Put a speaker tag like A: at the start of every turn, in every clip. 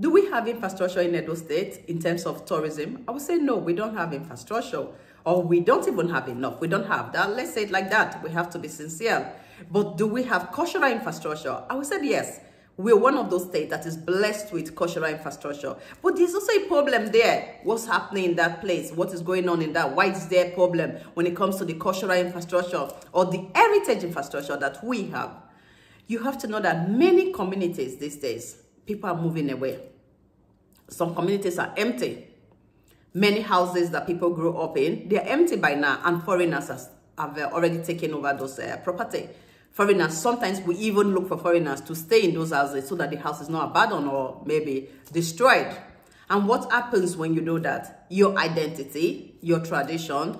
A: Do we have infrastructure in Edo State in terms of tourism? I would say no, we don't have infrastructure, or we don't even have enough. We don't have that. Let's say it like that. We have to be sincere. But do we have cultural infrastructure? I would say yes. We're one of those states that is blessed with cultural infrastructure. But there's also a problem there. What's happening in that place? What is going on in that? Why is there a problem when it comes to the cultural infrastructure or the heritage infrastructure that we have? You have to know that many communities these days, people are moving away. Some communities are empty. Many houses that people grew up in, they're empty by now, and foreigners have already taken over those property. Foreigners, sometimes we even look for foreigners to stay in those houses so that the house is not abandoned or maybe destroyed. And what happens when you do that? Your identity, your tradition,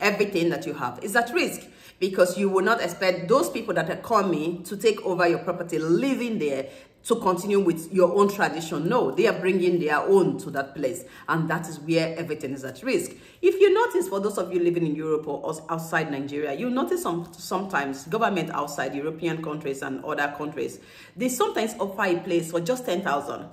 A: everything that you have is at risk, because you will not expect those people that are coming to take over your property, living there, to continue with your own tradition. No, they are bringing their own to that place, and that is where everything is at risk. If you notice, for those of you living in Europe or outside Nigeria, you notice sometimes government outside European countries and other countries, they sometimes offer a place for just 10,000.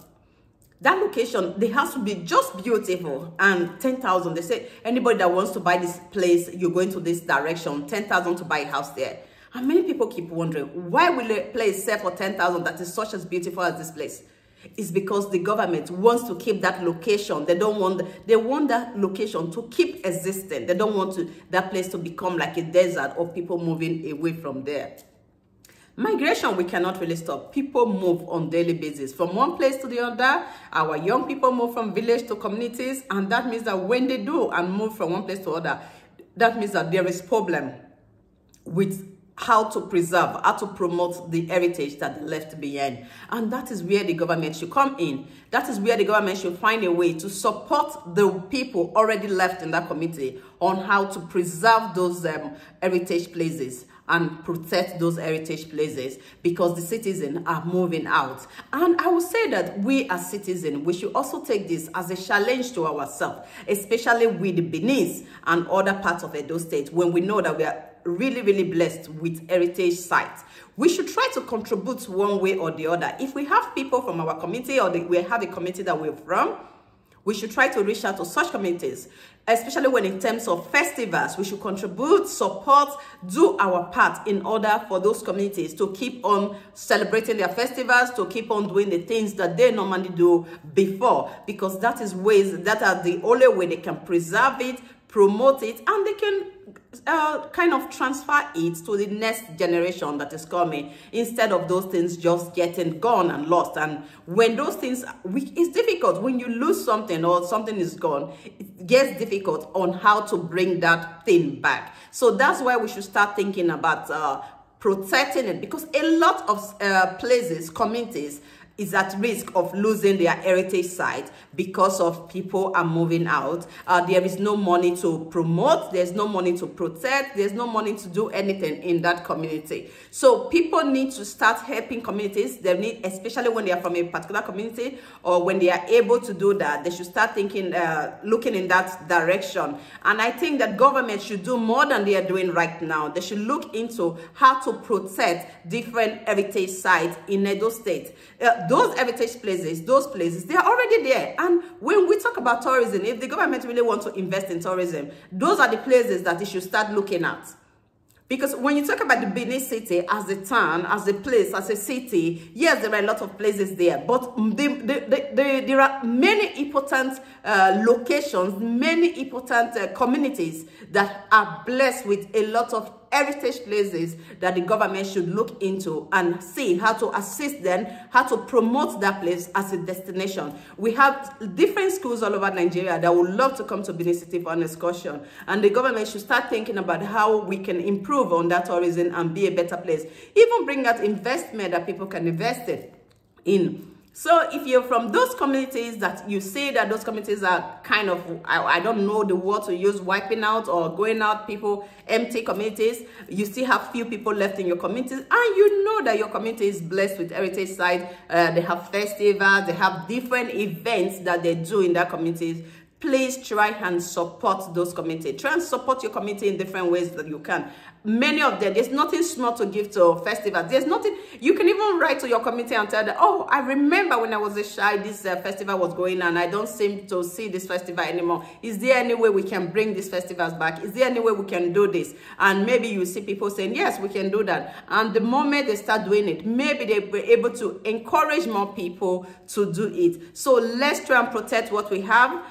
A: That location, they have to be just beautiful, and 10,000. They say anybody that wants to buy this place, you're going to this direction, 10,000 to buy a house there. And many people keep wondering, why will a place sell for 10,000 that is such as beautiful as this place? It's because the government wants to keep that location. They want that location to keep existing. They don't want that place to become like a desert or people moving away from there. Migration, we cannot really stop. People move on a daily basis from one place to the other. Our young people move from village to communities, and that means that when they do and move from one place to other, that means that there is problem with how to preserve, how to promote the heritage that they left behind. And that is where the government should come in. That is where the government should find a way to support the people already left in that community on how to preserve those heritage places and protect those heritage places, because the citizens are moving out. And I would say that we as citizens, we should also take this as a challenge to ourselves, especially with the Benin and other parts of Edo State, when we know that we are really blessed with heritage sites. We should try to contribute one way or the other. If we have people from our community, or we have a community that we're from, we should try to reach out to such communities, especially when in terms of festivals. We should contribute, support, do our part in order for those communities to keep on celebrating their festivals, to keep on doing the things that they normally do before, because that are the only way they can preserve it, promote it, and they can kind of transfer it to the next generation that is coming, instead of those things just getting gone and lost. And when those things, it's difficult when you lose something or something is gone, it gets difficult on how to bring that thing back. So that's why we should start thinking about protecting it, because a lot of places, communities, is at risk of losing their heritage site because of people are moving out. There is no money to promote, there's no money to protect, there's no money to do anything in that community. So people need to start helping communities. They need, especially when they are from a particular community, or when they are able to do that, they should start thinking, looking in that direction. And I think that government should do more than they are doing right now. They should look into how to protect different heritage sites in Edo State. Those heritage places, they are already there. And when we talk about tourism, if the government really wants to invest in tourism, those are the places that it should start looking at. Because when you talk about the Benin City as a town, as a place, as a city, yes, there are a lot of places there, but there are many important locations, many important communities that are blessed with a lot of heritage places that the government should look into and see how to assist them, how to promote that place as a destination. We have different schools all over Nigeria that would love to come to Benin City for an excursion, and the government should start thinking about how we can improve on that tourism and be a better place. Even bring out investment that people can invest in. So if you're from those communities that you see that those communities are kind of, I don't know the word to use, wiping out or going out, people, empty communities, you still have few people left in your communities, and you know that your community is blessed with heritage sites, they have festivals, they have different events that they do in their communities. please try and support those committees. Try and support your committee in different ways that you can. Many of them, there's nothing small to give to festivals. There's nothing, you can even write to your committee and tell them, oh, I remember when I was a child, this festival was going on. I don't seem to see this festival anymore. Is there any way we can bring these festivals back? Is there any way we can do this? And maybe you see people saying, yes, we can do that. And the moment they start doing it, maybe they'll be able to encourage more people to do it. So let's try and protect what we have.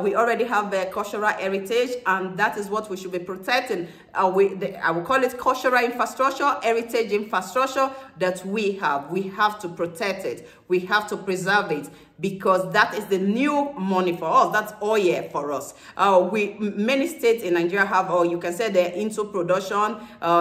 A: We already have the cultural heritage, and that is what we should be protecting. I will call it cultural infrastructure, heritage infrastructure that we have. We have to protect it. We have to preserve it, because that is the new money for us. That's oil for us. Many states in Nigeria have, or you can say they're into production,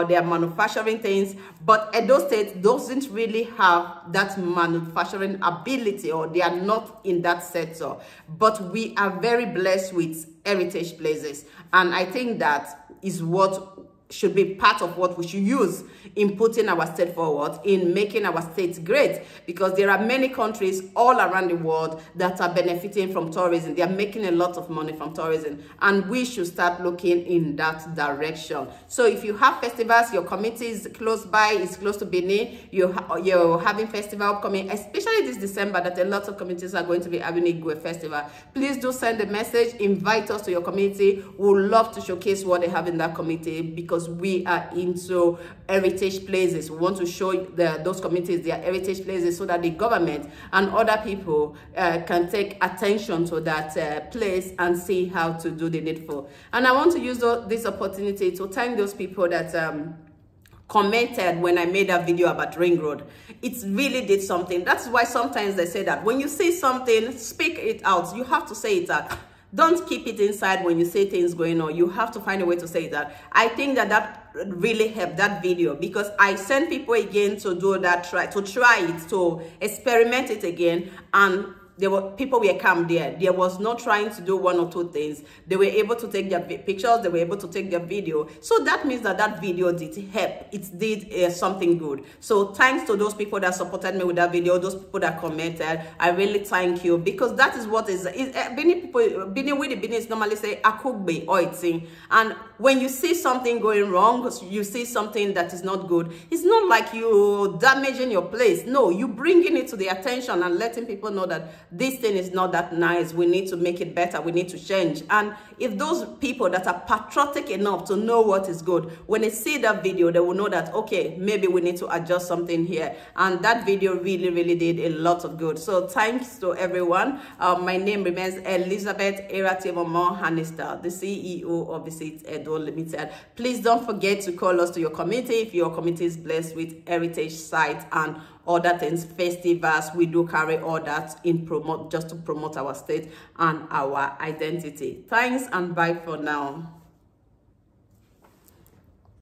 A: they're manufacturing things, but Edo State doesn't really have that manufacturing ability, or they are not in that sector. But we are very blessed with heritage places, and I think that is what should be part of what we should use in putting our state forward, in making our state great, because there are many countries all around the world that are benefiting from tourism. They are making a lot of money from tourism, and we should start looking in that direction. So if you have festivals, your committee is close by, is close to Benin, you're having festival coming, especially this December, that a lot of communities are going to be having Igwe festival. Please do send a message, invite us to your community. We would love to showcase what they have in that community, because we are into heritage places. We want to show those communities their heritage places, so that the government and other people can take attention to that place and see how to do the needful. And I want to use this opportunity to thank those people that commented when I made that video about Ring Road. It really did something. That's why sometimes they say that when you see something, speak it out. You have to say it out. Don't keep it inside when you say things going on. You have to find a way to say that. I think that really helped, that video, because I sent people again to do that, try it, to experiment it again, and there were people were calm there. There was no trying to do one or two things. They were able to take their pictures. They were able to take their video. So that means that video did help. It did something good. So thanks to those people that supported me with that video, those people that commented. I really thank you, because that is what is Benin people. Benin normally say akugbe or eating. And when you see something going wrong, you see something that is not good, it's not like you damaging your place. No, you bringing it to the attention and letting people know that this thing is not that nice. We need to make it better. We need to change. And if those people that are patriotic enough to know what is good, when they see that video, they will know that, okay, maybe we need to adjust something here. And that video really, really did a lot of good. So thanks to everyone. My name remains Elizabeth Erativomo Hannister, the CEO of Visit Edo Limited. Please don't forget to call us to your committee if your committee is blessed with heritage sites and other things, festivals. We do carry all that in just to promote our state and our identity. Thanks, and bye for now.